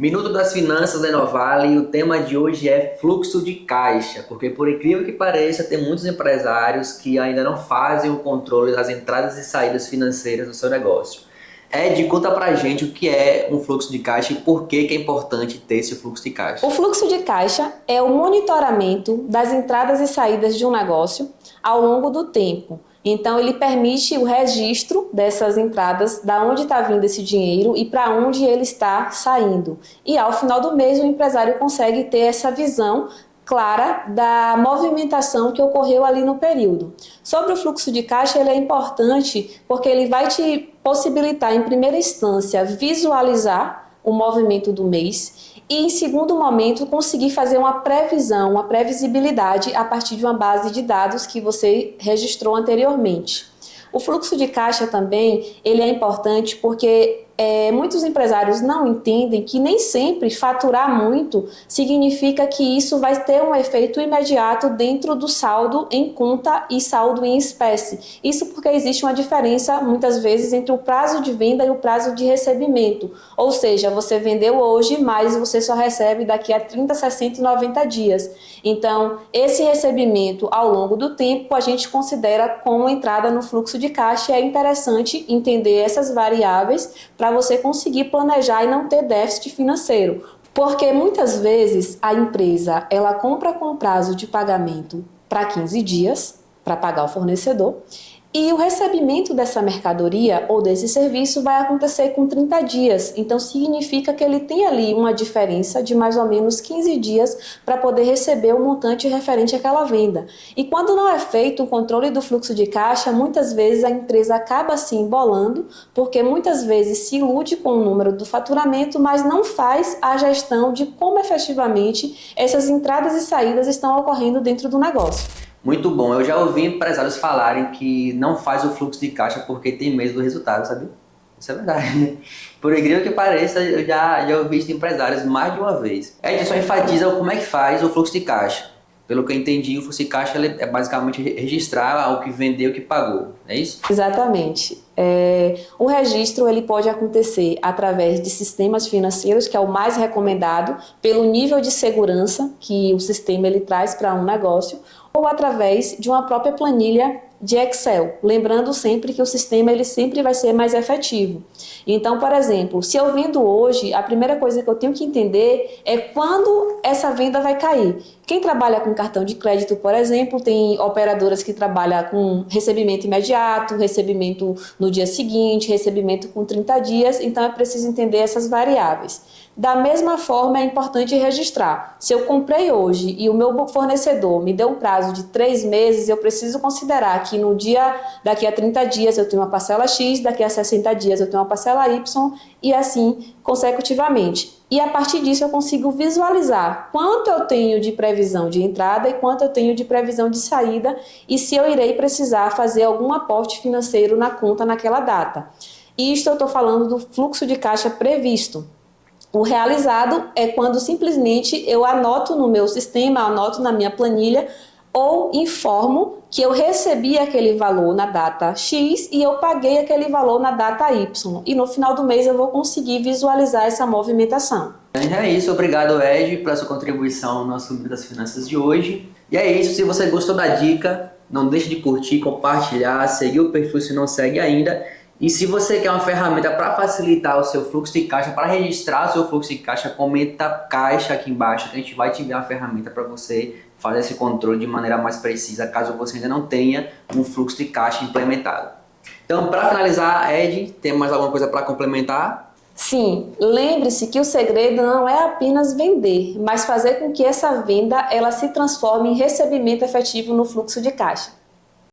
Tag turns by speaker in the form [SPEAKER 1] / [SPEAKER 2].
[SPEAKER 1] Minuto das Finanças da Inovale, e o tema de hoje é fluxo de caixa, porque por incrível que pareça, tem muitos empresários que ainda não fazem o controle das entradas e saídas financeiras do seu negócio. Ed, conta pra gente o que é um fluxo de caixa e por que é importante ter esse fluxo de caixa.
[SPEAKER 2] O fluxo de caixa é o monitoramento das entradas e saídas de um negócio ao longo do tempo. Então, ele permite o registro dessas entradas, da onde está vindo esse dinheiro e para onde ele está saindo. E ao final do mês, o empresário consegue ter essa visão clara da movimentação que ocorreu ali no período. Sobre o fluxo de caixa, ele é importante porque ele vai te possibilitar, em primeira instância, visualizar o movimento do mês e, em segundo momento, conseguir fazer uma previsão, uma previsibilidade a partir de uma base de dados que você registrou anteriormente. O fluxo de caixa também ele é importante porque muitos empresários não entendem que nem sempre faturar muito significa que isso vai ter um efeito imediato dentro do saldo em conta e saldo em espécie. Isso porque existe uma diferença, muitas vezes, entre o prazo de venda e o prazo de recebimento. Ou seja, você vendeu hoje, mas você só recebe daqui a 30, 60 e 90 dias. Então, esse recebimento ao longo do tempo a gente considera como entrada no fluxo de caixa. É interessante entender essas variáveis para você conseguir planejar e não ter déficit financeiro. Porque muitas vezes a empresa ela compra com prazo de pagamento para 15 dias para pagar o fornecedor e o recebimento dessa mercadoria ou desse serviço vai acontecer com 30 dias. Então significa que ele tem ali uma diferença de mais ou menos 15 dias para poder receber o montante referente àquela venda. E quando não é feito o controle do fluxo de caixa, muitas vezes a empresa acaba se embolando, porque muitas vezes se ilude com o número do faturamento, mas não faz a gestão de como efetivamente essas entradas e saídas estão ocorrendo dentro do negócio.
[SPEAKER 1] Muito bom, eu já ouvi empresários falarem que não faz o fluxo de caixa porque tem medo do resultado, sabe? Isso é verdade, né? Por incrível que pareça, eu já ouvi isso de empresários mais de uma vez. Ed só enfatiza como é que faz o fluxo de caixa. Pelo que eu entendi, o fluxo de caixa é basicamente registrar o que vendeu e o que pagou, é isso?
[SPEAKER 2] Exatamente. O registro ele pode acontecer através de sistemas financeiros, que é o mais recomendado, pelo nível de segurança que o sistema ele traz para um negócio, ou através de uma própria planilha de Excel, lembrando sempre que o sistema ele sempre vai ser mais efetivo. Então, por exemplo, se eu vendo hoje, a primeira coisa que eu tenho que entender é quando essa venda vai cair. Quem trabalha com cartão de crédito, por exemplo, tem operadoras que trabalham com recebimento imediato, recebimento no dia seguinte, recebimento com 30 dias, então é preciso entender essas variáveis. Da mesma forma, é importante registrar. Se eu comprei hoje e o meu fornecedor me deu um prazo de 3 meses, eu preciso considerar que daqui a 30 dias eu tenho uma parcela X, daqui a 60 dias eu tenho uma parcela Y e assim consecutivamente. E a partir disso eu consigo visualizar quanto eu tenho de previsão de entrada e quanto eu tenho de previsão de saída e se eu irei precisar fazer algum aporte financeiro na conta naquela data. Isto eu estou falando do fluxo de caixa previsto. O realizado é quando simplesmente eu anoto no meu sistema, anoto na minha planilha ou informo que eu recebi aquele valor na data X e eu paguei aquele valor na data Y. E no final do mês eu vou conseguir visualizar essa movimentação.
[SPEAKER 1] É isso, obrigado Ed pela sua contribuição no nosso Minuto das Finanças de hoje. E é isso, se você gostou da dica, não deixe de curtir, compartilhar, seguir o perfil se não segue ainda. E se você quer uma ferramenta para facilitar o seu fluxo de caixa, para registrar o seu fluxo de caixa, comenta caixa aqui embaixo, que a gente vai te enviar uma ferramenta para você fazer esse controle de maneira mais precisa, caso você ainda não tenha um fluxo de caixa implementado. Então, para finalizar, Ed, tem mais alguma coisa para complementar?
[SPEAKER 2] Sim, lembre-se que o segredo não é apenas vender, mas fazer com que essa venda ela se transforme em recebimento efetivo no fluxo de caixa.